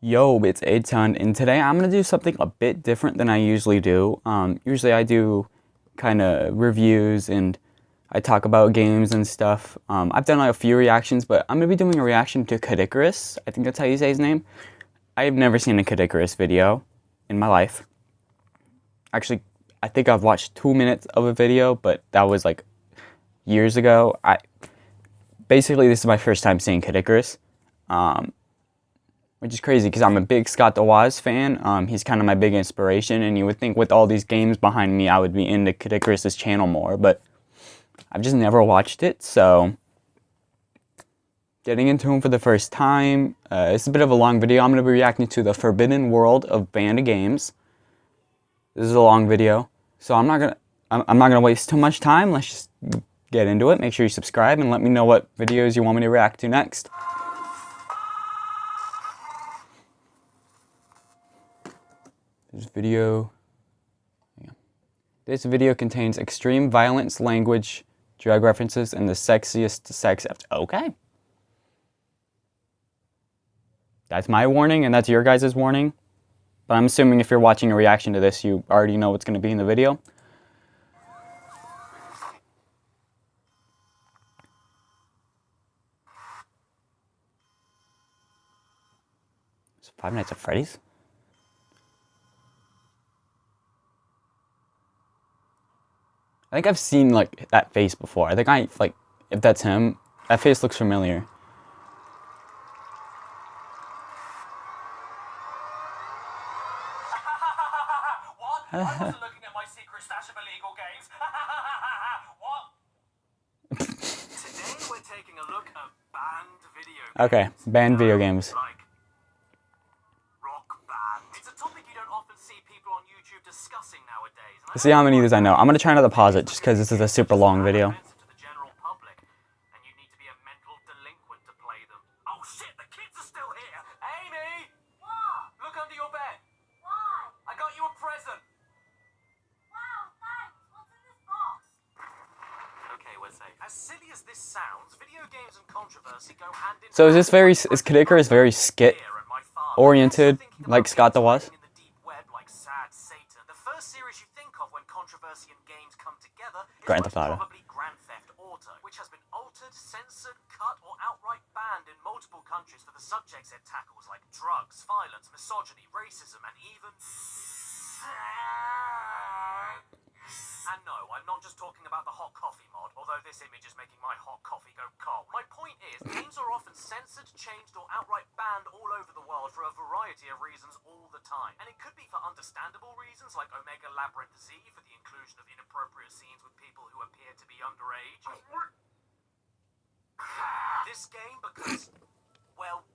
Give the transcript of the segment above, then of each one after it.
Yo, it's Aidetund, and today I'm going to do something a bit different than I usually do. Usually I do kind of reviews and I talk about games and stuff. I've done like a few reactions, but I'm going to be doing a reaction to Caddicarus. I think that's how you say his name. I've never seen a Caddicarus video in my life. Actually, I think I've watched 2 minutes of a video, but that was like years ago. Basically, this is my first time seeing Caddicarus. Which is crazy because I'm a big Scott fan. He's kind of my big inspiration, and you would think with all these games behind me, I would be into Caddicarus' channel more, but I've just never watched it, so getting into him for the first time. It's a bit of a long video. I'm going to be reacting to the Forbidden World of Banned Games. This is a long video, so I'm not gonna waste too much time. Let's just get into it. Make sure you subscribe and let me know what videos you want me to react to next. This video contains extreme violence, language, drug references, and the sexiest sex. Okay. That's my warning, and that's your guys' warning. But I'm assuming if you're watching a reaction to this, you already know what's going to be in the video. Is it Five Nights at Freddy's? I think I've seen like that face before. I think if that's him, that face looks familiar. What? I wasn't looking at my secret stash of illegal games. What? Today we're taking a look at banned video games. Okay, banned video games. Like rock band. It's a topic you don't often see people on YouTube discussing nowadays. Let's see how many of these I know. I'm going to try not to pause it just because this is a super long video. Oh shit, the kids are still here! Amy! What? Look under your bed. Why? I got you a present. Wow, thanks. What's in this box? Okay, we're safe. As silly as this sounds, video games and controversy go hand in hand. So is Caddicarus very skit oriented like Scott was? The first series you think of when controversy and games come together is probably Grand Theft Auto, which has been altered, censored, cut, or outright banned in multiple countries for the subjects it tackles, like drugs, violence, misogyny, racism, and even... And no, I'm not just talking about the hot coffee mod, although this image is making my hot coffee go cold. My point is, games are often censored, changed, or outright banned all over the world for a variety of reasons all the time. And it could be for understandable reasons, like Omega Labyrinth Z for the inclusion of inappropriate scenes with people who appear to be underage. This game because, well,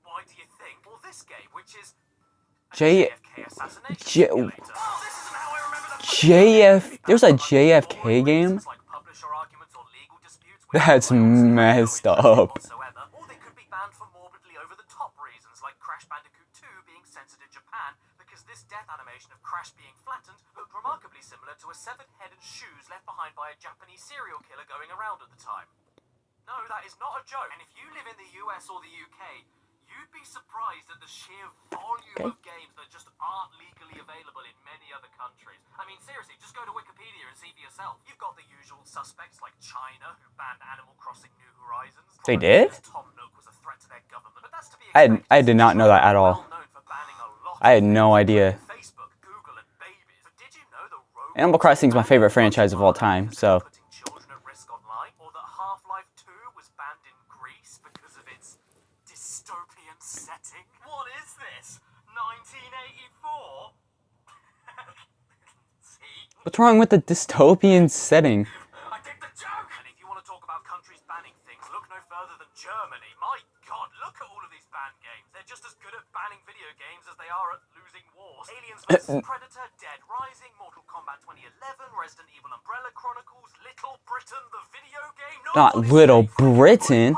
why do you think? Well, this game, which is JFK assassination simulator. There's a JFK game? That's messed up. Or they could be banned for morbidly over-the-top reasons, like Crash Bandicoot 2 being censored in Japan because this death animation of Crash being flattened looked remarkably similar to a severed head and shoes left behind by a Japanese serial killer going around at the time. No, that is not a joke. And if you live in the US or the UK, you'd be surprised at the sheer volume of games that just aren't legally available in many other countries. I mean, seriously, just go to Wikipedia and see for yourself. You've got the usual suspects like China, who banned Animal Crossing New Horizons. They did? Tom Nook was a threat to their government, but that's to be I did not know that at all. I had no idea. Facebook, Google, and babies. But did you know the Animal Crossing is my favorite franchise of all time, so... Setting? What is this? 1984? See? What's wrong with the dystopian setting? I did the joke! And if you want to talk about countries banning things, look no further than Germany. My god, look at all of these banned games. They're just as good at banning video games as they are at losing wars. Aliens vs. Predator, Dead Rising, Mortal Kombat 2011, Resident Evil Umbrella Chronicles, Little Britain, the video game. Not Little Britain.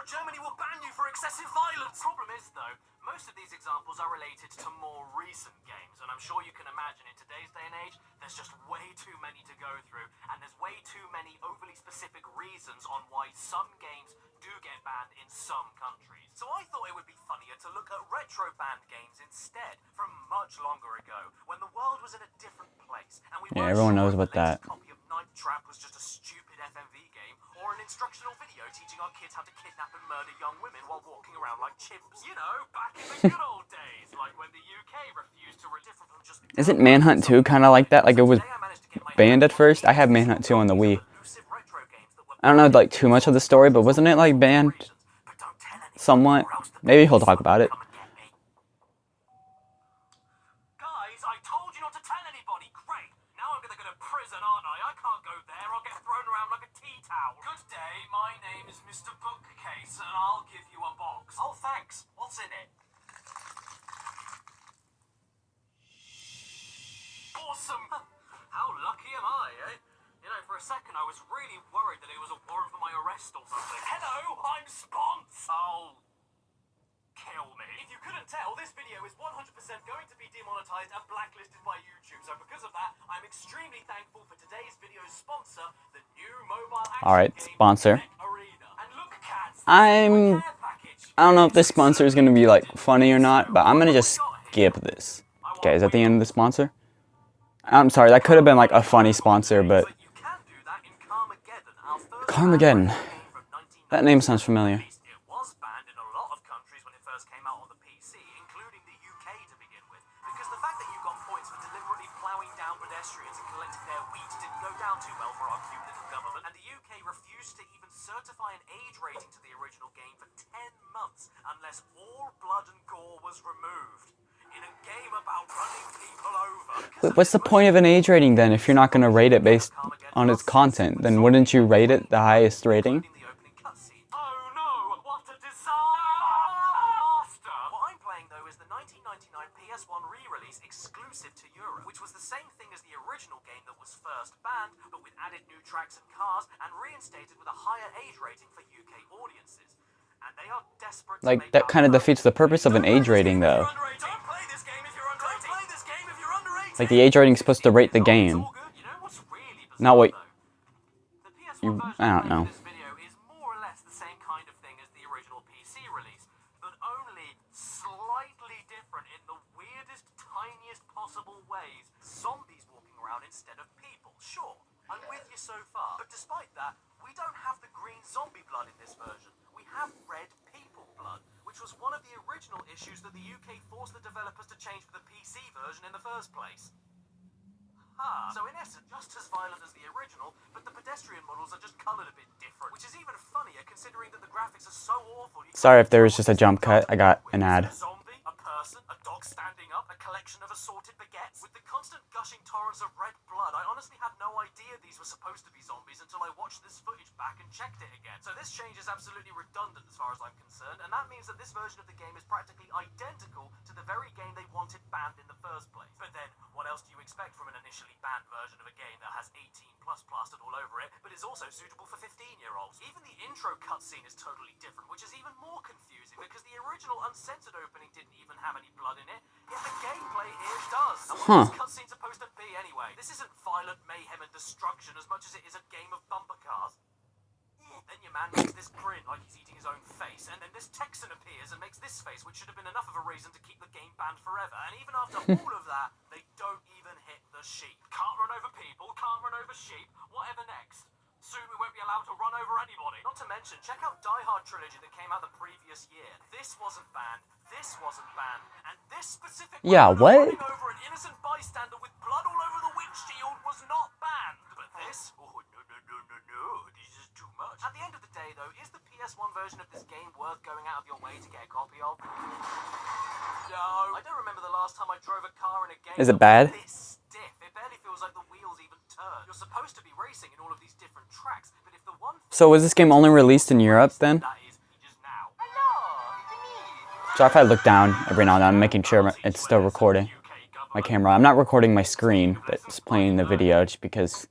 Germany will ban you for excessive violence. Problem is, though, most of these examples are related to more recent games, and I'm sure you can imagine in today's day and age, there's just way too many to go through, and there's way too many overly specific reasons on why some games do get banned in some countries. So I thought it would be funnier to look at retro banned games instead from much longer ago when the world was in a different place and we weren't everyone sure knows if about the latest that. copy of Night Trap was just a stupid FMV game or an instructional video teaching our kids how to kidnap and murder young women while walking around like chimps. You know, back in the good old days, like when the UK refused to different from just... Isn't Manhunt 2 kind of like that? Like it was banned at first? I had Manhunt 2 on the Wii. I don't know like too much of the story, but wasn't it like banned somewhat? Maybe he'll talk about it. Guys, I told you not to tell anybody. Great. Now I'm gonna go to prison, aren't I? I can't go there. I'll get thrown around like a tea towel. Good day. My name is Mr. Bookcase, and I'll give you a box. Oh, thanks. What's in it? Awesome. How lucky am I, eh? You know, for a second I was really worried that it was a warrant for my arrest or something. Hello, I'm Spons. Oh, kill me. If you couldn't tell, this video is 100% going to be demonetized and blacklisted by YouTube. So because of that, I'm extremely thankful for today's video's sponsor, the new mobile action Alright, game sponsor. Mech Arena. And look, cats, I don't know if this sponsor is gonna be like funny or not, but I'm gonna just skip this. Okay, is that the end of the sponsor? I'm sorry, that could have been like a funny sponsor, but Carmageddon. That name sounds familiar. It was banned in a lot of countries when it first came out on the PC, including the UK to begin with, because the fact that you got points for deliberately ploughing down pedestrians and collecting their wheat didn't go down too well for our cute little government, and the UK refused to even certify an age rating to the original game for 10 months unless all blood and gore was removed. In a game about running people over. What's the point of an age rating then if you're not gonna rate it based on its content? Then wouldn't you rate it the highest rating? Oh no, what a disaster! What I'm playing though is the 1999 PS1 re-release exclusive to Europe, which was the same thing as the original game that was first banned, but with added new tracks and cars, and reinstated with a higher age rating for UK audiences. And they are desperate to Like, make that kind of defeats the purpose of an age rating though. Like, the age rating is supposed to rate the game, not what you, I don't know. This video is more or less the same kind of thing as the original PC release, but only slightly different in the weirdest, tiniest possible ways. Zombies walking around instead of people. Sure, I'm with you so far, but despite that, we don't have the green zombie blood in this version. We have red people blood, which was one of the original issues that the UK forced the developers to change for the PC version in the first place. So in essence, just as violent as the original, but the pedestrian models are just coloured a bit different, which is even funnier considering that the graphics are so awful. Sorry if there was just a jump cut, I got an ad. A zombie, a person, a dog standing up, a collection of assorted baguettes. With the constant gushing torrents of red blood, I honestly had no idea these were supposed to be zombies until I watched this footage back and checked it again. So this change is absolutely redundant as far as I'm concerned, and that means that this version of the game is practically identical to the very game they wanted banned in the first place. But then, what else do you expect from an initially banned version of a game that has 18+ plastered all over it, but is also suitable for 15-year-olds? Even the intro cutscene is totally different, which is even more confusing because the original uncensored opening didn't even have any blood in it, yet the gameplay here does. And what is this cutscene supposed to be anyway? This isn't violent mayhem and destruction as much as it is a game of bumper cars. Then your man makes this grin like he's eating his own face, and then this Texan appears and makes this face, which should have been enough of a reason to keep the game banned forever. And even after all of that, they don't even hit the sheep. Can't run over people, can't run over sheep, whatever next. Soon we won't be allowed to run over anybody. Not to mention, check out Die Hard Trilogy that came out the previous year. This wasn't banned, this wasn't banned, and this specific running over an innocent bystander with blood all over the windshield was not banned. But this, oh no, this is too much. At the end of the day though, is the PS1 version of this game worth going out of your way to get a copy of? No. I don't remember the last time I drove a car in a game Is it bad? this stiff. It barely feels like the wheels even turn. You're supposed to be racing in all of these different tracks, but if the one So was this game only released in Europe then? that is just now. Hello, it's me. So if I look down every now and then, I'm making sure it's still recording my camera. I'm not recording my screen, but it's playing the video just because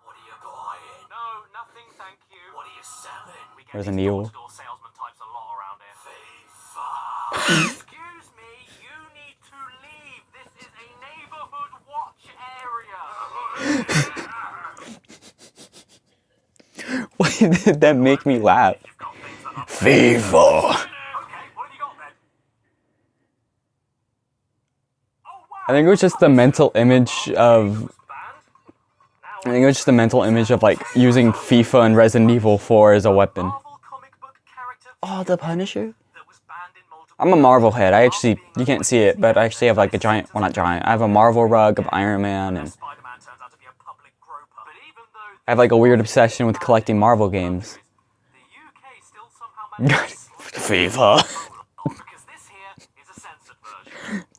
What are you buying? No, nothing, thank you. What are you selling? We get there's a these mule. door-to-door salesman types a lot around here. FIFA. Excuse me, you need to leave. This is a neighborhood watch area. Why did that make me laugh? You've got things that are... FIFA. Okay, what have you got then? I think it was just the mental image of. I think it was just the mental image of like using FIFA and Resident Evil 4 as a weapon. Oh, the Punisher? I'm a Marvel head. I actually, you can't see it, but I actually have like a giant, well not giant, I have a Marvel rug of Iron Man, and I have like a weird obsession with collecting Marvel games. FIFA.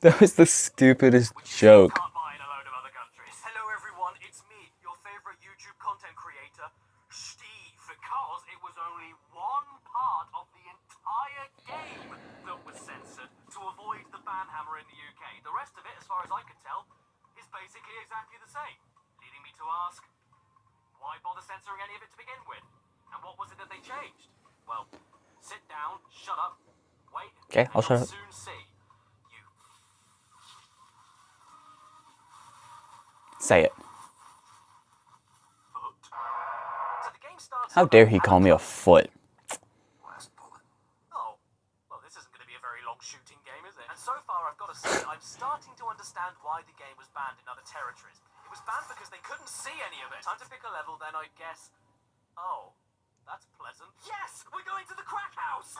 That was the stupidest joke. Hello everyone, it's me, your favorite YouTube content creator, Steve, because it was only one part of the entire game that was censored to avoid the ban hammer in the UK. The rest of it, as far as I could tell, is basically exactly the same. Leading me to ask, why bother censoring any of it to begin with? And what was it that they changed? Well, sit down, shut up, wait, Okay, I'll shut up. soon see. Say it. How dare he call me a foot? Oh, well, this isn't going to be a very long shooting game, is it? And so far, I've got to say, I'm starting to understand why the game was banned in other territories. It was banned because they couldn't see any of it. Time to pick a level, then I guess. Oh, that's pleasant. Yes, we're going to the crack house.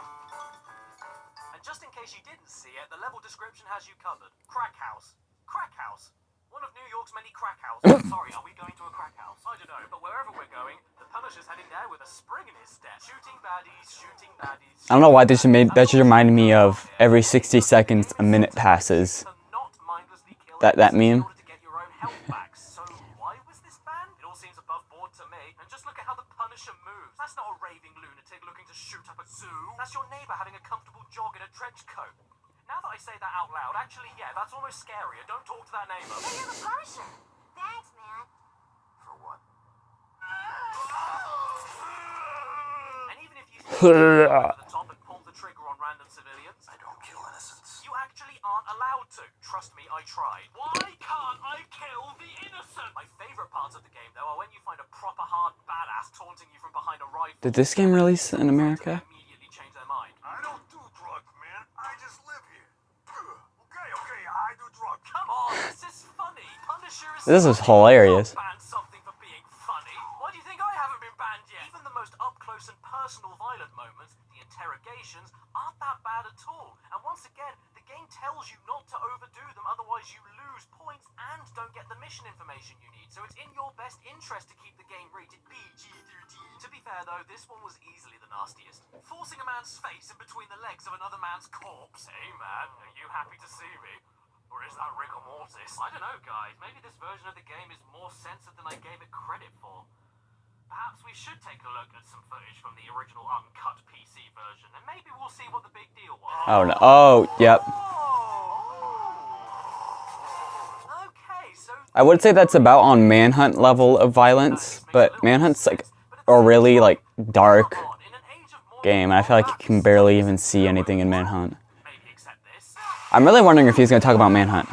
And just in case you didn't see it, the level description has you covered. Crack house. Crack house. One of New York's many crack houses. Sorry, are we going to a crack house? I don't know, but wherever we're going, the Punisher's heading there with a spring in his step. Shooting baddies, shooting baddies. I don't know why that just reminded me of every 60 seconds a minute passes. That meme. So why was this banned? It all seems above board to me. And just look at how the Punisher moves. That's not a raving lunatic looking to shoot up a zoo. That's your neighbor having a comfortable jog in a trench coat. Now that I say that out loud, actually, yeah, that's almost scarier. Don't talk to that neighbor. Hey, you're the Punisher. Thanks, man. For what? And even if you over the top and pull the trigger on random civilians, I don't kill innocents. You actually aren't allowed to. Trust me, I tried. Why can't I kill the innocent? My favorite parts of the game, though, are when you find a proper hard badass taunting you from behind a rifle. Did this game release in America? Immediately change their mind. I don't do drugs, man. I just live here. Okay, I do drugs. Come on, this is funny. Punisher is. This is hilarious. Banned something for being funny. Why do you think I haven't been banned yet? Even the most up close and personal violent moments, the interrogations, aren't that bad at all. And once again, the game tells you not to overdo them, otherwise you lose points and don't get the mission information you need. So it's in your best interest to keep the game rated PG-13. To be fair though, this one was easily the nastiest. Forcing a man's face in between the legs of another man's corpse. Hey man, are you happy to see me? Or is that rigor mortis? I don't know, guys. Maybe this version of the game is more censored than I gave it credit for. Perhaps we should take a look at some footage from the original uncut PC version, and maybe we'll see what the big deal was. Oh no. Oh, yep. Okay, so I would say that's about on Manhunt level of violence, but Manhunt's like a really like dark game, and I feel like you can barely even see anything in Manhunt. maybe accept this. I'm really wondering if he's going to talk about Manhunt.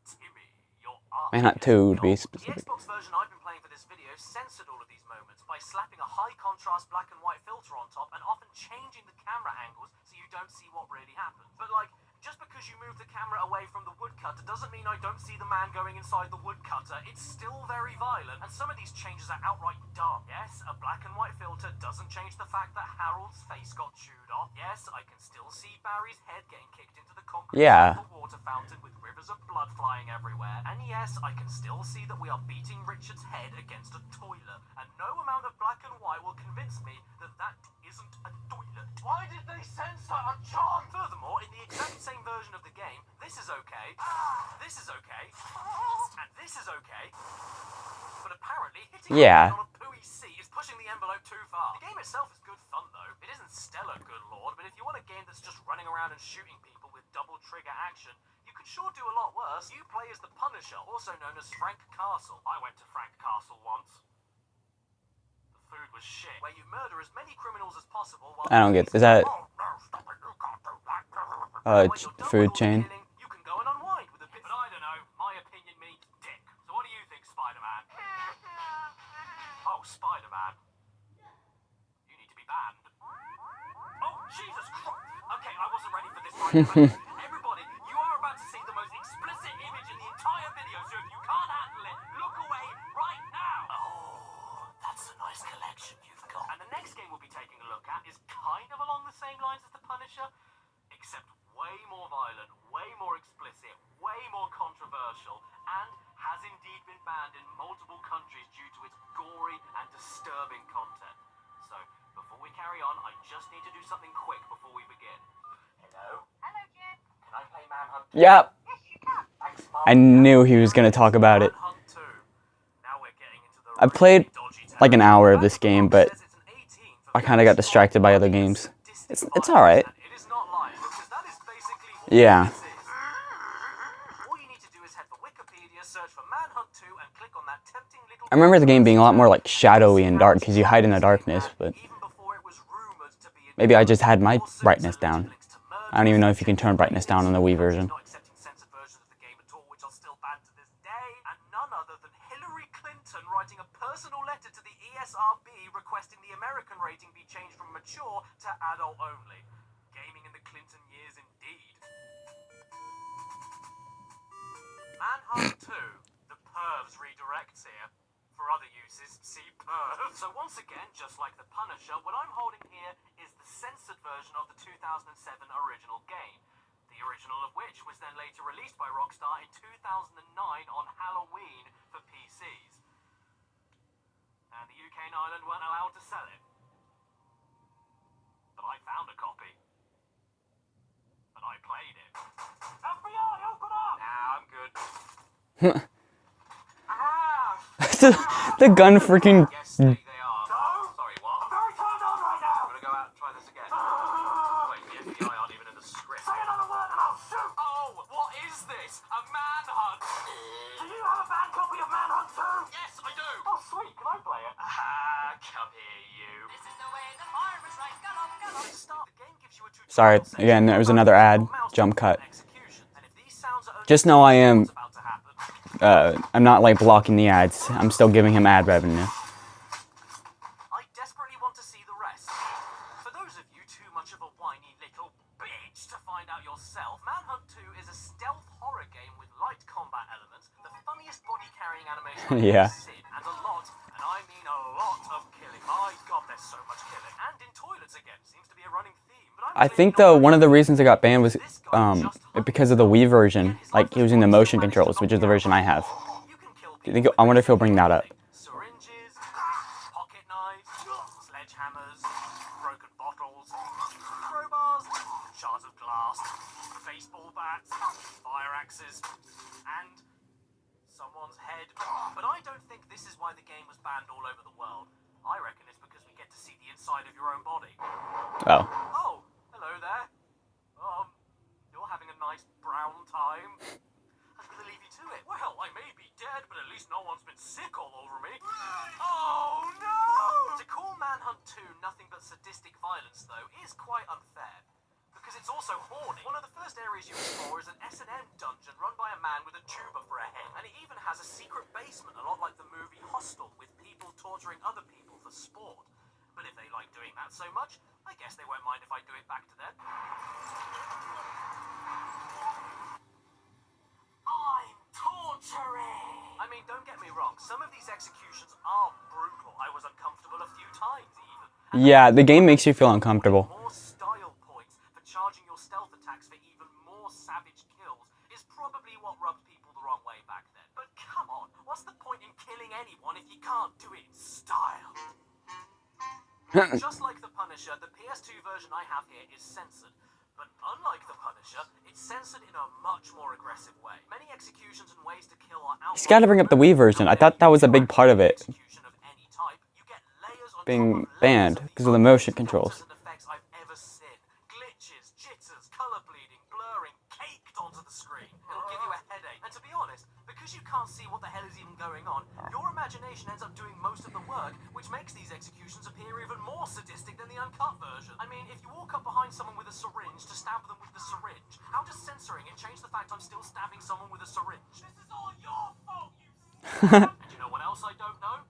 Timmy, your art. Manhunt 2 to be The specific. Xbox version I've been playing for this video censored all of these moments by slapping a high contrast black and white filter on top and often changing the camera angles so you don't see what really happens. But like, just because you move the camera away from the woodcutter doesn't mean I don't see the man going inside the woodcutter. It's still very violent, and some of these changes are outright dumb. Yes, a black and white filter doesn't change the fact that Harold's face got chewed off. Yes, I can still see Barry's head getting kicked into the concrete Yeah. of the water fountain with rivers of blood flying everywhere. And yes, I can still see that we are beating Richard's head against a toilet. And no amount of black and white will convince me that that isn't a toilet. Why did they censor a chant? Furthermore, in the exact same version of the game, this is okay, this is okay, and this is okay. But apparently, hitting Yeah. on a pooey C is pushing the envelope too far. The game itself is good fun though. It isn't stellar, good lord, but if you want a game that's just running around and shooting people with double trigger action, you can sure do a lot worse. You play as the Punisher, also known as Frank Castle. I went to Frank Castle once. The food was shit. Where you murder as many criminals as possible while I don't get. Is that food chain? You can go and unwind with a bit. But I don't know. My opinion means dick. So what do you think, Spider-Man? Oh, Spider-Man. You need to be banned. Oh, Jesus Christ. Okay, I wasn't ready for this. Everybody, you are about to see the most Punisher, except way more violent, way more explicit, way more controversial, and has indeed been banned in multiple countries due to its gory and disturbing content. So, before we carry on, I just need to do something quick before we begin. Hello? Hello, kid. Can I play Manhunt 2? Yep. Yes, you can. Thanks, I knew he was gonna talk about it. Manhunt 2. Now we're getting into the I played really dodgy like an hour of territory. this game, but Says it's an 18 for I kind of got distracted by other games. It's all right. It is not lying, because that is basically all Yeah. this is. All you need to do is head for Wikipedia, search for Manhunt 2, and click on that tempting little... I remember the game being a lot more like shadowy and dark because you hide in the darkness, but Even before it was rumored to be maybe I just had my brightness down. I don't even know if you can turn brightness down on the Wii version. Not accepting censored versions of the game at all, which are still banned to this day, and none other than Hillary Clinton writing a personal letter to the ESRB requesting the American rating be changed from mature to adult only. Gaming in the Clinton years indeed. Manhunt 2, the pervs redirects here. For other uses, see perv. So once again, just like the Punisher, what I'm holding here is the censored version of the 2007 original game. The original of which was then later released by Rockstar in 2009 on Halloween for PCs. And the UK and Ireland weren't allowed to sell it. But I found a copy. And I played it. FBI, open up! Nah, I'm good. The gun freaking... Yes, they are. No! Sorry, what? I'm very turned on right now! I'm gonna go out and try this again. Wait, the FBI aren't even in the script. Say another word and I'll shoot! Oh, what is this? A manhunt! Do you have a banned copy of Manhunt 2? Yes, I do! Oh, sweet, can I play it? Ah, come here, you. This is the way the fire is right. Go on, go on. Start. The game gives you a tutorial. Sorry, again, there was another ad. Jump cut. Just know I am... I'm not like blocking the ads. I'm still giving him ad revenue. I desperately want to see the rest. For those of you too much of a whiny little bitch to find out yourself, Manhunt 2 is a stealth horror game with light combat elements, the funniest body carrying animation I've Yeah. ever seen, and a lot, and I mean a lot of killing. My god, there's so much killing. And in toilets again, seems to be a running theme. But I think though one of the reasons it got banned was because of the Wii version, like using the motion controls, which is the version I have. Do you think? I wonder if he'll bring that up. Syringes, pocket knives, sledgehammers, broken bottles, crowbars, shards of glass, baseball bats, fire axes, and someone's head. But I don't think this is why the game was banned all over the world. I reckon it's because we get to see the inside of your own body. Oh. Oh, hello there. You're having a nice brown time. I'm gonna leave you to it. Well, I may be dead, but at least no one's been sick all over me. Oh no! To call Manhunt 2 nothing but sadistic violence, though, is quite unfair. Because it's also horny. One of the first areas you explore is an S&M dungeon run by a man with a tuba for a head. And it even has a secret basement, a lot like the movie Hostel, with people torturing other people for sport. But if they like doing that so much, I guess they won't mind if I do it back to them. I'm torturing! I mean, don't get me wrong, some of these executions are brutal. I was uncomfortable a few times, even. Yeah, the game makes you feel uncomfortable. More style points for charging your stealth attacks for even more savage kills is probably what rubbed people the wrong way back then. But come on, what's the point in killing anyone if you can't do it in style? Just like the Punisher, the PS2 version I have here is censored. But unlike the Punisher, it's censored in a much more aggressive way. Many executions and ways to kill are out. He's got to bring up the Wii version. I thought that was a big part of it Execution of any type, you get layers on being top of banned layers because of the motion controls. and effects I've ever seen. Glitches, jitters, color bleeding, blurring, caked onto the screen. It'll give you a headache. And to be honest, because you can't see what the hell is even going on, your imagination ends up doing most of the work, which makes these executions appear even more sadistic than the uncut version. I mean, if you walk up behind someone with a syringe to stab them with the syringe, how does censoring it change the fact I'm still stabbing someone with a syringe? This is all your fault, you And you know what else I don't know?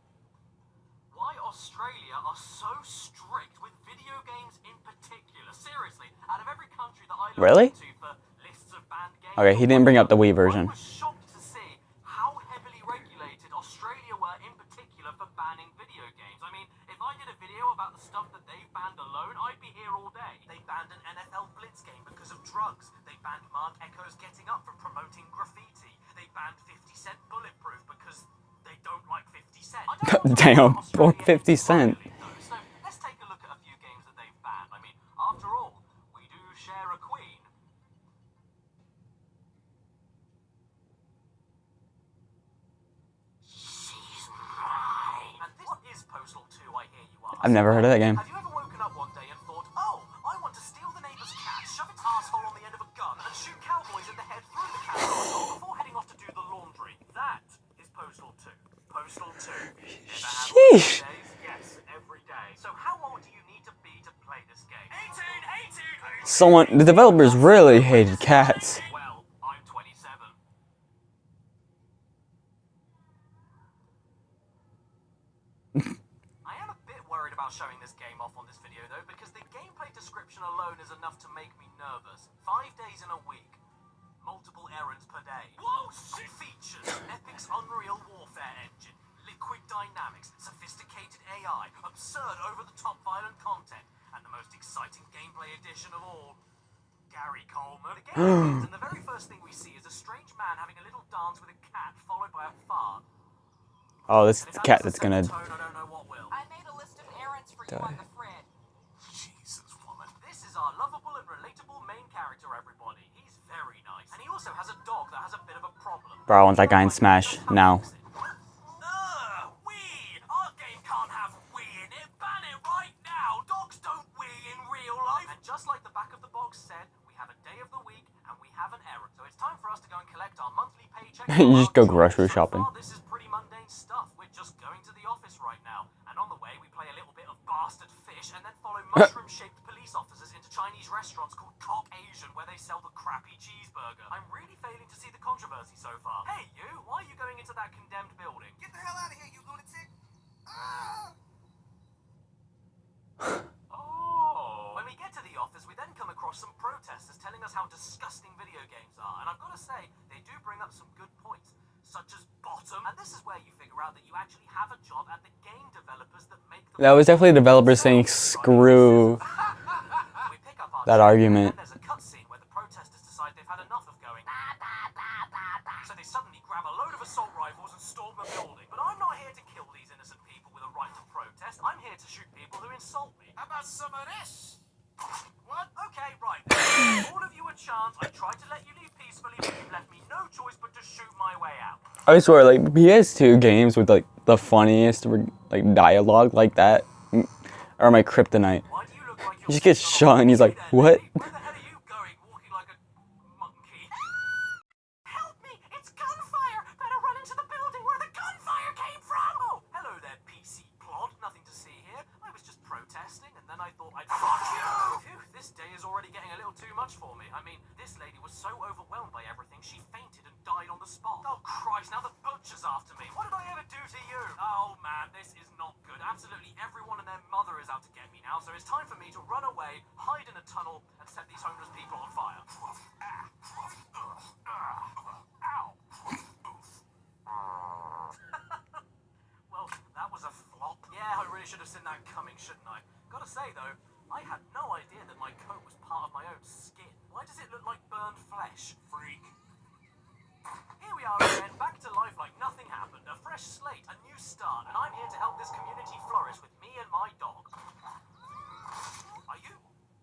Why Australia are so strict with video games in particular. Seriously, out of every country that I looked Really? into for lists of banned games... Okay, he didn't bring up the Wii version. I was shocked to see how heavily regulated Australia were in particular for banning video games. I mean, if I did a video about the stuff that they've banned alone, I'd be here all day. They banned an NFL drugs. They banned Mark Echo's Getting Up from promoting graffiti. They banned 50 Cent Bulletproof because they don't like 50 Cent. I don't want to Damn, ban poor Australia 50 Cent. entirely, though. So let's take a look at a few games that they've banned. I mean, after all, we do share a queen. She's mine. And this is Postal 2, I hear you ask. I've never heard of that game. Have you ever woken up one day and thought, oh, I want to steal the neighbor's cat, shove its asshole on the end of a gun, and shoot cowboys in the head through the cat's asshole before heading off to do the laundry? That is Postal 2. Postal 2. Never had one of these days? Yes, every day. So how old do you need to be to play this game? 18. The developers really hated cats. Well, I'm 27. I am a bit worried about showing this game off on this video though, because the gameplay description alone is enough to make me nervous. 5 days in a week. Multiple errands per day. Whoa, shit! Features, Epic's Unreal Warfare engine, liquid dynamics, sophisticated AI, absurd over-the-top violent content, and the most exciting gameplay addition of all, Gary Coleman. The game begins, and the very first thing we see is a strange man having a little dance with a cat, followed by a fart. Oh, this is And if the that cat doesn't that's gonna. set the tone, I don't know what will. I made a list of errands for you on the fridge. Jesus, woman. This is our lovable and relatable main character, everybody. He's very nice. And he also has a dog that has a bit of a problem. Bro, I want that guy in Smash now. Wii! Our game can't have Wii in it. Ban it right now. Dogs don't Wii in real life. And just like the back of the box said, we have a day of the week and we have an errand. So it's time for us to go and collect our monthly paycheck. You just go grocery shopping. So far, this is pretty mundane stuff. We're just going to the office right now. And on the way, we play a little bit of bastard fish and then follow mushroom-shaped police officers into Chinese restaurants called Cock Asian, where they sell the crappy cheeseburger. I'm really failing to see the controversy so far. Hey, you! Why are you going into that condemned building? Get the hell out of here, you lunatic! Oh. When we get to the office, we then come across some protesters telling us how disgusting video games are. And I've got to say, they do bring up some good points, such as bottom. And this is where you figure out that you actually have a job at the game developers that make the... That was definitely developers saying screw We pick up our that check, argument. And then there's a cutscene where the protesters decide they've had enough of going. So they suddenly grab a load of assault rifles and storm the building. But I'm not here to kill these innocent people with a right to protest. I'm here to shoot people who insult me. How about some of this? What? Okay, right. All of you a chance. I tried to let you leave peacefully, but you left me no choice but to shoot my way out. I swear, like PS2 games with like the funniest like dialogue like that are my kryptonite. Why do you look like He just gets shot and he's like, what? Where the hell are you going, walking like a monkey? Help me! It's gunfire! Better run into the building where the gunfire came from! Oh, hello there, PC plod. Nothing to see here. I was just protesting, and then I thought I'd... Fuck you! Phew, this day is already getting a little too much for me. I mean, this lady was so overwhelmed by everything, she fainted and died on the spot. Oh, Christ, now the butcher's after me. What did I ever do to you? Oh, man, this is not good. Absolutely everyone and their mother is out to get me now, so it's time for me to run away, hide in a tunnel, and set these homeless people on fire. Ow. Well, that was a flop. Yeah, I really should have seen that coming, shouldn't I? Gotta say, though, I had no idea that my coat was part of my own skin. Why does it look like burned flesh, freak? Here we are again, back to life like nothing happened. A fresh slate, a new start, and I'm here to help this community flourish with me and my dog.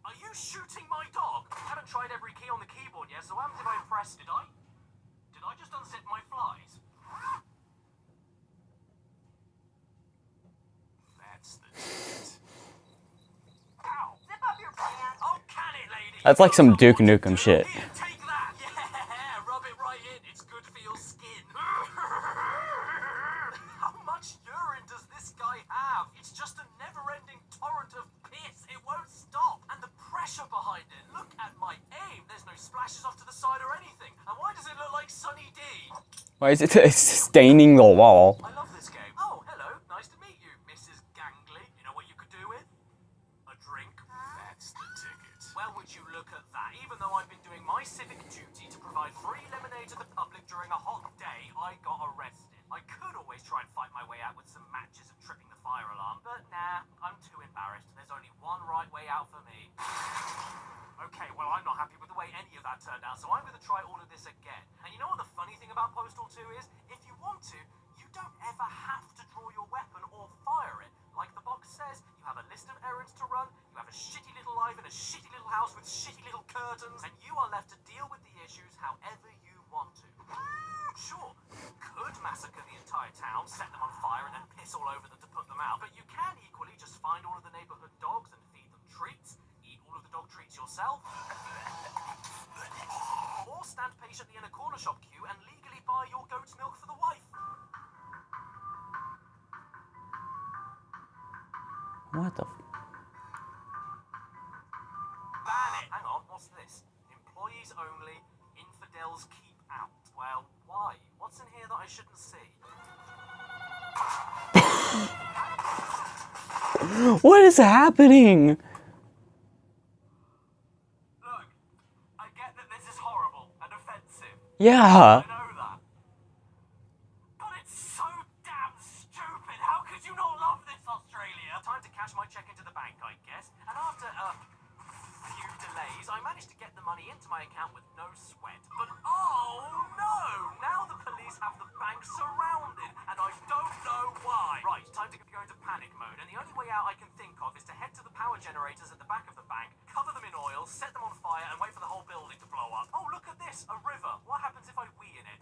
Are you shooting my dog? I haven't tried every key on the keyboard yet, so how did I press? Did I just unzip my flies? That's the ticket. Ow! Zip up your pants. Oh, can it, lady? That's like some Duke Nukem shit. Here, take that! Yeah, rub it right in. It's good for your skin. How much urine does this guy have? It's just a never-ending torrent of piss. It won't stop. And the pressure behind it. Look at my aim. There's no splashes off to the side or anything. And why does it look like Sunny D? Why is it staining the wall? I love this game. Oh, hello. Nice to meet you, Mrs. Gangley. You know what you could do with? A drink. That's the ticket. Well, would you look at that? Even though I've been doing my civic duty to provide free lemonade to the public during a hot day, I got arrested. I could always try and fight my way out with some matches and tripping the fire alarm, but nah, I'm too embarrassed. There's only one right way out for me. Okay, well, I'm not happy with the way any of that turned out, so I'm going to try all of this again. And you know what the funny thing about Postal 2 is? If you want to, you don't ever have to draw your weapon or fire it. Like the box says, you have a list of errands to run, you have a shitty little life in a shitty little house with shitty little curtains, and you are left to deal with the issues however you want to. Sure, you could massacre the entire town, set them on fire, and then piss all over them to put them out, but you can equally just find all of the neighborhood dogs and feed them treats, eat all of the dog treats yourself, or stand patiently in a corner shop queue and legally buy your goat's milk for the wife. What the? Ban it! Hang on, what's this? Employees only, infidels keep out. Well, why? What's in here that I shouldn't see? What is happening? Look, I get that this is horrible and offensive. Yeah. I know that. But it's so damn stupid. How could you not love this, Australia? Time to cash my check into the bank, I guess. And after a few delays, I managed to get the money into my account with no sweat. But oh no! Now the police have the bank surrounded, and I don't know why. Right, time to go into panic mode. And the only way out I can think of is to head to the power generators at the back of the bank, cover them in oil, set them on fire, and wait for the whole building to blow up. Oh, look at this, a river. What happens if I wee in it?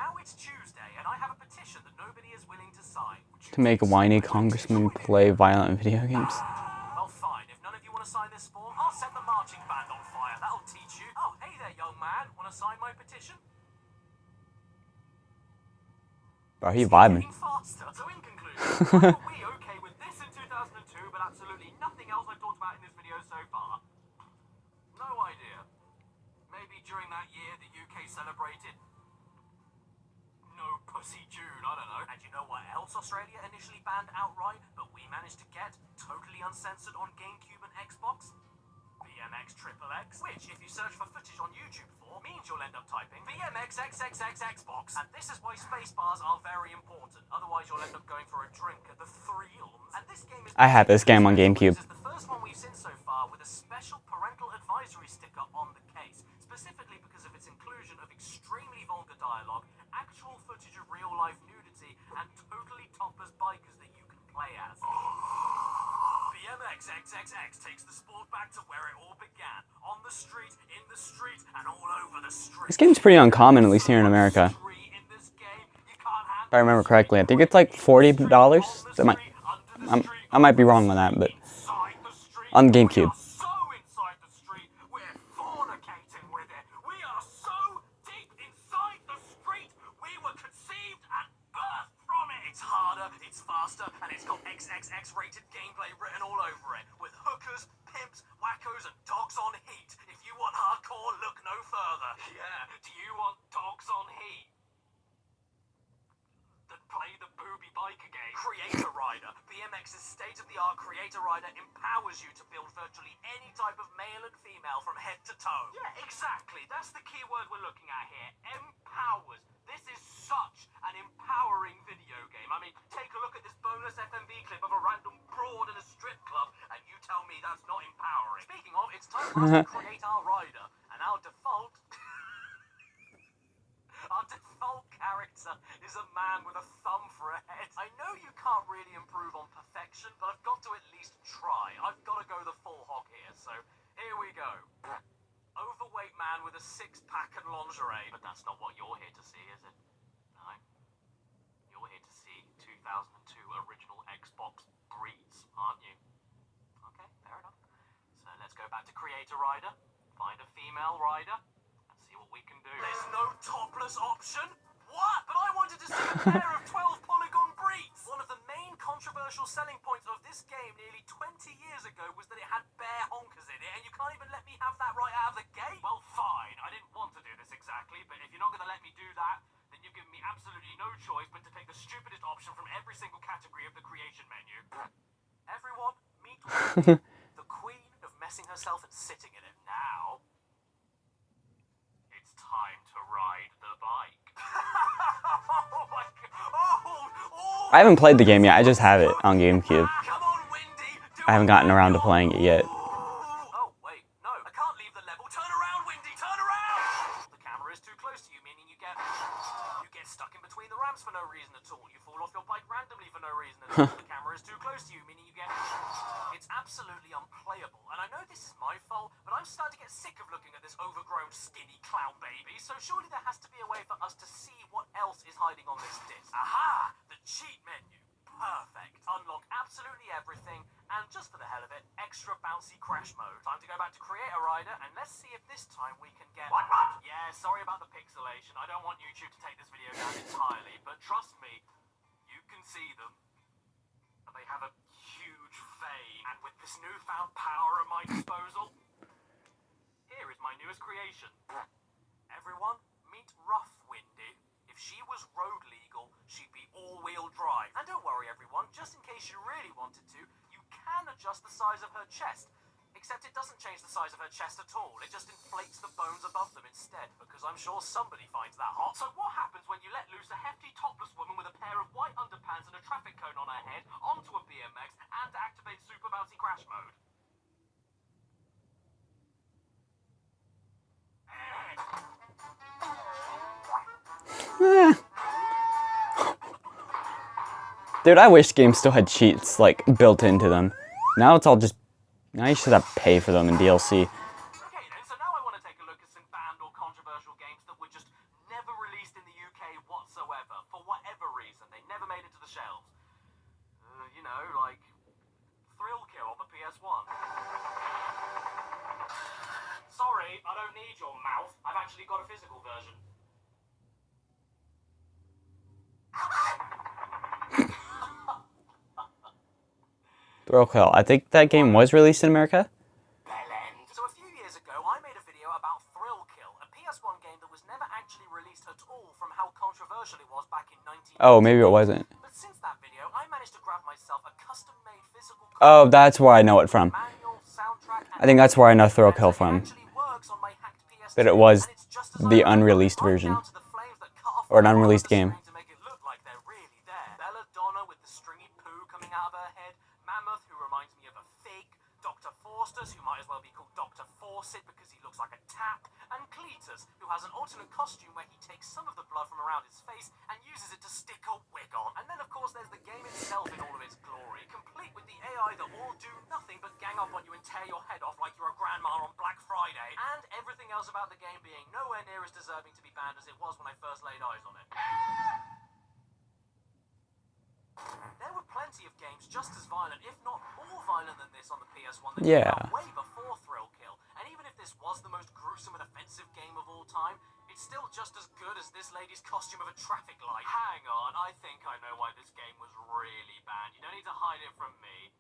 Now it's Tuesday, and I have a petition that nobody is willing to sign. To make whiny congressmen play violent video games. Well, fine. If none of you want to sign this form, I'll set the marching band on fire. That'll teach you. Oh, hey there, young man. Want to sign my petition? Bro, he vibing. Getting faster. So in conclusion, are we okay with this in 2002, but absolutely nothing else I've talked about in this video so far? No idea. Maybe during that year the UK celebrated No Pussy June, I don't know. And you know what else Australia initially banned outright, but we managed to get totally uncensored on GameCube and Xbox? BMX XXX, which, if you search for footage on YouTube for, means you'll end up typing BMX XXX Xbox. And this is why spacebars are very important. Otherwise, you'll end up going for a drink at the Threelms. And this game is I had this game on GameCube. This is the first one we've seen so far with a special parental advisory sticker on the case, specifically because of its inclusion of extremely vulgar dialogue, actual footage of real-life nudity, and totally topless bikers that you can play as. BMX XXX takes the sport back to where it all began. On the street, in the street, and all over the street. This game's pretty uncommon, at least here in America. If I remember correctly, I think it's like $40. I might be wrong on that, but on GameCube. It's faster, and it's got XXX rated gameplay written all over it, with hookers, pimps, wackos, and dogs on heat. If you want hardcore, look no further. Yeah, do you want dogs on heat? Then play the booby biker game. Creator Rider. BMX's state-of-the-art Creator Rider empowers you to build virtually any type of male and female from head to toe. Yeah, exactly. That's the key word we're looking at here. Empowers. This is such an empowering video game. I mean, take a look at this bonus FMV clip of a random broad in a strip club, and you tell me that's not empowering. Speaking of, it's time for us to create our rider, and our default... Our default character is a man with a thumb for a head. I know you can't really improve on perfection, but I've got to at least try. I've got to go the full hog here, so here we go. Overweight man with a six-pack and lingerie. But that's not what you're here to see, is it? No. You're here to see 2002 original Xbox breeds, aren't you? Okay, fair enough. So let's go back to Creator Rider, find a female rider, and see what we can do. There's no topless option? What? But I wanted to see a pair of 12-polygon breeds! One of the main controversial selling points of this game nearly 20 years ago was that it had bare honkers in it, and you can't even let me have that right out of the gate? Well, fine. I didn't want to do this exactly, but if you're not going to let me do that, then you've given me absolutely no choice but to take the stupidest option from every single category of the creation menu. Everyone, meet the queen of messing herself and sitting in it. Now, it's time to ride the bike. Oh my God. I haven't played the game yet, I just have it on GameCube. Come on, Windy. I haven't gotten around to playing it yet. Oh, wait, no. The camera is too close to you, meaning you get... It's absolutely unplayable, and I know this is my fault, but I'm starting to get sick of looking at this overgrown, skinny clown baby, so surely there has to be a way for us to see what else is hiding on this disc. Aha! The cheat menu. Perfect. Unlock absolutely everything, and just for the hell of it, extra bouncy crash mode. Time to go back to Creator Rider, and let's see if this time we can get... What? Yeah, sorry about the pixelation. I don't want YouTube to take this video down entirely, but trust me, you can see them. And they have a huge fame, and with this newfound power at my disposal, here is my newest creation. Everyone, meet Rough Windy. If she was road legal, she'd be all-wheel drive. And don't worry, everyone, just in case you really wanted to, you can adjust the size of her chest. Except it doesn't change the size of her chest at all. It just inflates the bones above them instead, because I'm sure somebody finds that hot. So what happens when you let loose a hefty topless woman with a pair of white underpants and a traffic cone on her head onto a BMX and activate super bouncy crash mode? Dude, I wish games still had cheats, like, built into them. Now it's all just... Now you should have to pay for them in DLC. Okay then, so now I want to take a look at some banned or controversial games that were just never released in the UK whatsoever. For whatever reason, they never made it to the shelves. You know, like... Thrill Kill on the PS1. Sorry, I don't need your mouth. I've actually got a physical version. Thrill Kill. I think that game was released in America. So a few years ago, I made a video about Thrill Kill, a PS1 game that was never actually released at all from how controversial it was back in 1990. Oh, maybe it wasn't. But since that video, I managed to grab myself a custom-made physical Oh, that's where I know it from. manual, soundtrack, I think that's where I know Thrill Kill from. It actually works on my hacked PS2, That it was and it's just as the I unreleased right version. down to the flames that cut off Or an the unreleased bottom of the game. screen to make it look like they're really there. Belladonna with the stringy poo coming out of her head, Mammoth, who reminds me of a fig, Dr. Faustus, who might as well be called Dr. Fawcett because he looks like a tap, and Cletus, who has an alternate costume where he takes some of the blood from around his face and uses it to stick a wig on. And then, of course, there's the game itself in all of its glory, complete with the AI that all do nothing but gang up on you and tear your head off like you're a grandma on Black Friday, and everything else about the game being nowhere near as deserving to be banned as it was when I first laid eyes on it. There were plenty of games just as violent, if not more violent than this on the PS1 that came out way before Thrill Kill. And even if this was the most gruesome and offensive game of all time, it's still just as good as this lady's costume of a traffic light. Hang on, I think I know why this game was really banned. You don't need to hide it from me.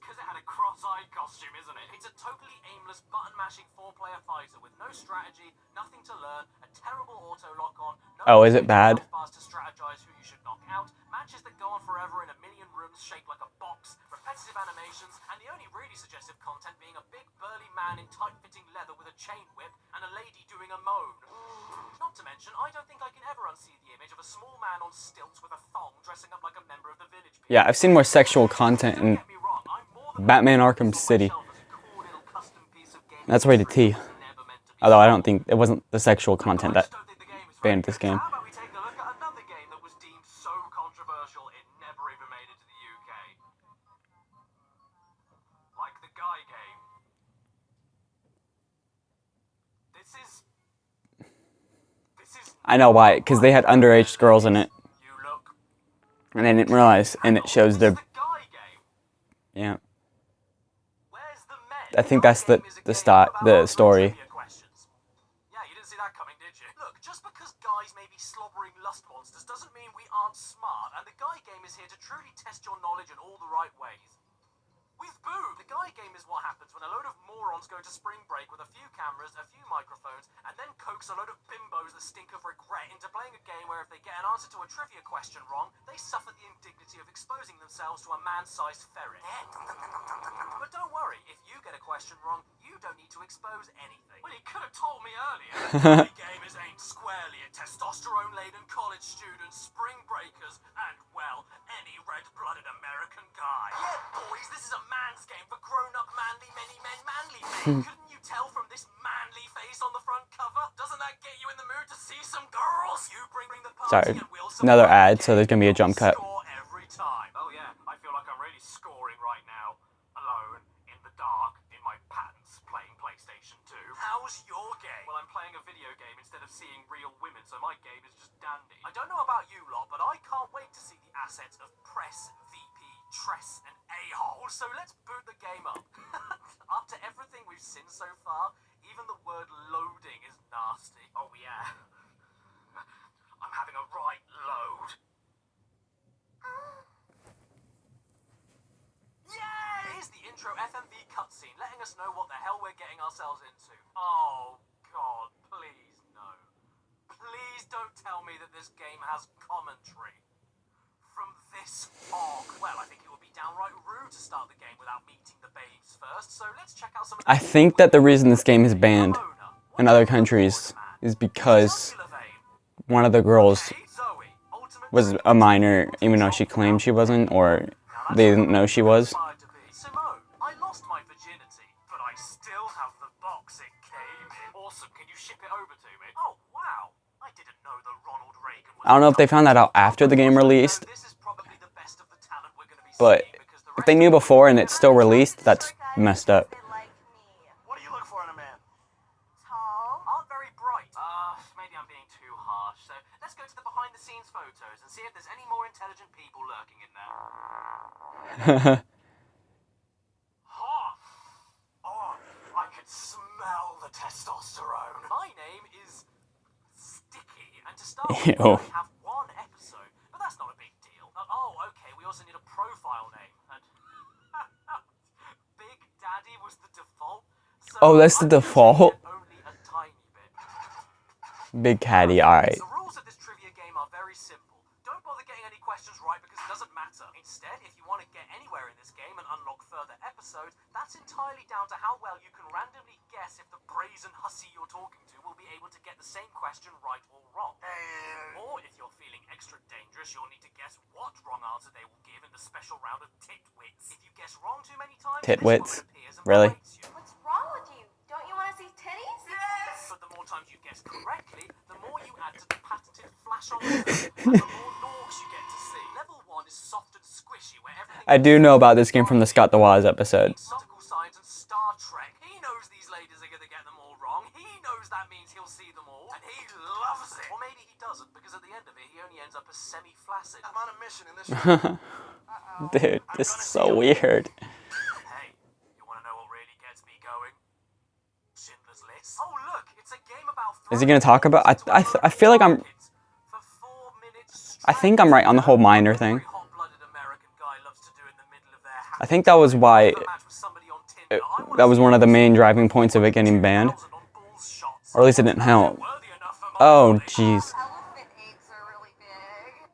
Because it had a cross-eyed costume, isn't it? It's a totally aimless, button-mashing four-player fighter with no strategy, nothing to learn, a terrible auto-lock-on, no is it bad? bars to strategize who you should knock out, matches that go on forever in a million rooms shaped like a box, repetitive animations, and the only really suggestive content being a big, burly man in tight-fitting leather with a chain whip and a lady doing a moan. Not to mention, I don't think I can ever unsee the image of a small man on stilts with a thong dressing up like a member of the village. Yeah, I've seen more sexual content in Batman Arkham City. That's rated T. Although I don't think it wasn't the sexual content that banned this game. How about we take a look at another game that was deemed so controversial it never even made it to the UK? Like the Guy game. This is I know why, because they had underage girls in it, you look. and they didn't realize, and it shows their... The Guy game. Yeah. Where's the men? I think that's the story. Yeah, you didn't see that coming, did you? Look, just because guys may be slobbering lust monsters doesn't mean we aren't smart, and the Guy game is here to truly test your knowledge in all the right ways. With Boo, the Guy game is what happens when a load of morons go to spring break with a few cameras, a few microphones, and then coax a load of bimbos that stink of regret into playing a game where if they get an answer to a trivia question wrong, they suffer the indignity of exposing themselves to a man-sized ferret. But don't worry, if you get a question wrong, you don't need to expose anything. Well, you could have told me earlier. The game is aimed squarely at testosterone-laden college students, spring breakers, and, well, any red-blooded American guy. Yeah, boys, this is a man's game for grown-up manly many men manly men. Couldn't you tell from this manly face on the front cover? Doesn't that get you in the mood to see some girls? You bring the party Sorry, and we'll another ad, so there's gonna be a jump cut. Score of seeing real women, so my game is just dandy. I don't know about you lot, but I can't wait to see the assets of Press, VP, Tress, and A-hole, so let's boot the game up. After everything we've seen so far, even the word loading is nasty. Oh yeah. I'm having a right load. Yay! Here's the intro FMV cutscene, letting us know what the hell we're getting ourselves into. Oh god, please no. Please don't tell me that this game has commentary. From this fog. Well, I think it would be downright rude to start the game without meeting the babes first, so let's check out some of the I think that the reason this game is banned in other countries is because one of the girls was a minor, even though she claimed she wasn't, or they didn't know she was. Simone, I lost my virginity, but I still have the box it came in. Awesome, can you ship it over to me? Oh, wow. I didn't know that Ronald Reagan was... I don't know if they found that out after the game released, This is probably the best of the talent we're going to be but seeing because the if they knew before and it's still released, that's messed up. What do you look for in a man? Tall. Aren't very bright. Maybe I'm being too harsh. So let's go to the behind-the-scenes photos and see if there's any more intelligent people lurking in there. Oh, I could smell the testosterone. My name is Sticky, and to start with, we Ew. only have one episode, but that's not a big deal. Oh, okay, we also need a profile name, and Big Daddy was the default. So Oh, that's the I'm gonna default? change it only a tiny bit. Big Caddy, alright. The rules of this trivia game are very simple. Don't bother getting any questions right because it doesn't matter. Instead, if you want to get anywhere in this game and unlock further episodes, that's entirely down to how well you can randomly guess if the brazen hussy you're talking to will be able to get the same question right or wrong. Or if you're feeling extra dangerous, you'll need to guess what wrong answer they will give in the special round of titwits. If you guess wrong too many times, this Titwits? woman appears and Really? berates you. What's wrong with you? Don't you want to see titties? Yes! But the more times you guess correctly, the more you add to the patented flash on system, and the more norks you get to see. Level 1 is soft and squishy, where everything I do know about this game from the Scott the Waz episode. nautical science and Star Trek. He knows these ladies are gonna get them all wrong. He knows that means he'll see them all, and he loves it. Or maybe he doesn't, because at the end of it, he only ends up as semi-flaccid. I'm on a mission in this. Dude, this is so weird. Hey, you wanna know what really gets me going? Schindler's List. Oh look, it's a game about. Is he gonna talk about? I feel like I'm. For 4 minutes I think I'm right on the whole minor thing. Every hot-blooded American guy loves to do in the middle of their house. I think that was why. Match with somebody on Tinder. I wanna That was see one of the main driving points of it getting banned. 2,000 on balls shots. Or at least it didn't help. Worthy enough for my Oh, body. jeez. Elephant eggs are really big.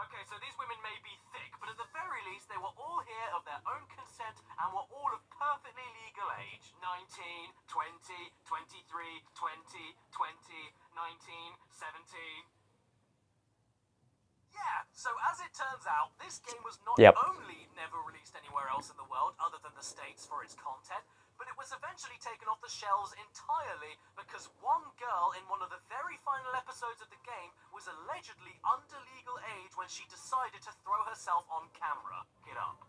Okay, so these women may be thick, but at the very least, they were all here of their own consent and were all of perfectly legal age. 19, 20, 23, 20, 20, 19, 17. Yeah, so as it turns out, this game was not Yep. only never released anywhere else in the world other than the States for its content, but it was eventually taken off the shelves entirely because one girl in one of the very final episodes of the game was allegedly under legal age when she decided to throw herself on camera. Get up.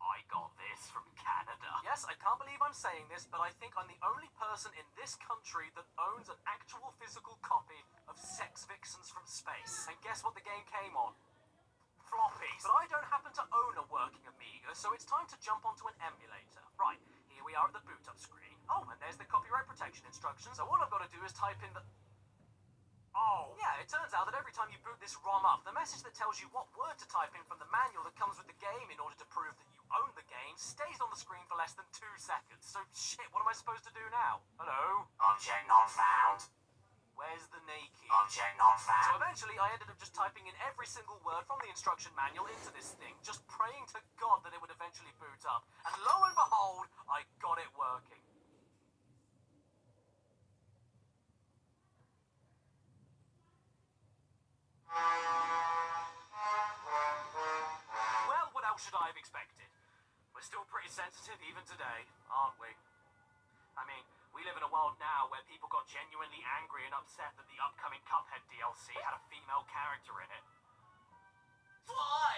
I got this from Canada. Yes, I can't believe I'm saying this, but I think I'm the only person in this country that owns an actual physical copy of Sex Vixens from Space. And guess what the game came on? Floppies. But I don't happen to own a working Amiga, so it's time to jump onto an emulator. Right, here we are at the boot up screen. Oh, and there's the copyright protection instructions, so all I've got to do is type in the... Oh, yeah, it turns out that every time you boot this ROM up, the message that tells you what word to type in from the manual that comes with the game in order to prove that you own the game stays on the screen for less than 2 seconds. So, shit, what am I supposed to do now? Hello? Object not found. Where's the naked? Object not found. So eventually, I ended up just typing in every single word from the instruction manual into this thing, just praying to God that it would eventually boot up. And lo and behold, I got it working. Well, what else should I have expected? We're still pretty sensitive even today, aren't we? I mean, we live in a world now where people got genuinely angry and upset that the upcoming Cuphead DLC had a female character in it. Why?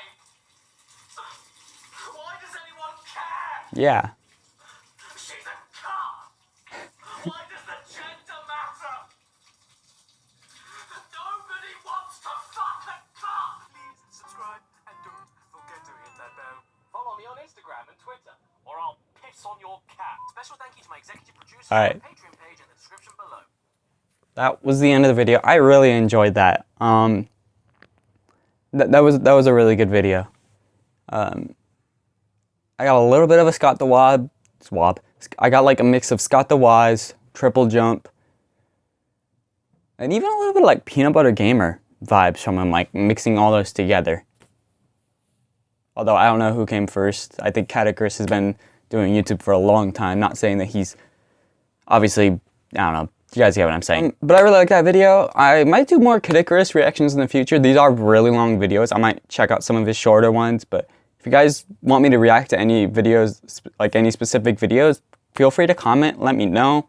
Why does anyone Yeah. She's a car! Why does the gender matter? Nobody wants to fuck a car! Please subscribe and don't forget to hit that bell. Follow me on Instagram and Twitter, or I'll piss on your cat. Special thank you to my executive producer All right. and Patreon page in the description below. That was the end of the video. I really enjoyed that. That was a really good video. I got a little bit of a Scott the Swab. I got like a mix of Scott the Wise, Triple Jump, and even a little bit of like Peanut Butter Gamer vibes from him, like mixing all those together. Although I don't know who came first. I think Caddicarus has been doing YouTube for a long time. Not saying that he's obviously, I don't know. You guys get what I'm saying. But I really like that video. I might do more Caddicarus reactions in the future. These are really long videos. I might check out some of his shorter ones. But if you guys want me to react to any videos, like any specific videos, feel free to comment. Let me know.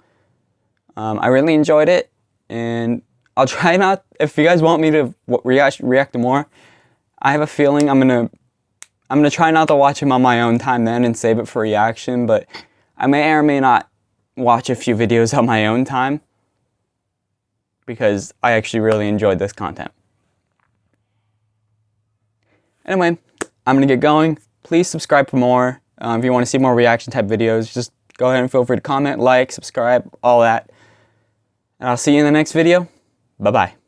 I really enjoyed it. And I'll try not, if you guys want me to react to more, I have a feeling I'm gonna try not to watch him on my own time then and save it for reaction. But I may or may not watch a few videos on my own time, because I actually really enjoyed this content. Anyway, I'm going to get going. Please subscribe for more. If you want to see more reaction type videos, just go ahead and feel free to comment, like, subscribe, all that. And I'll see you in the next video. Bye-bye.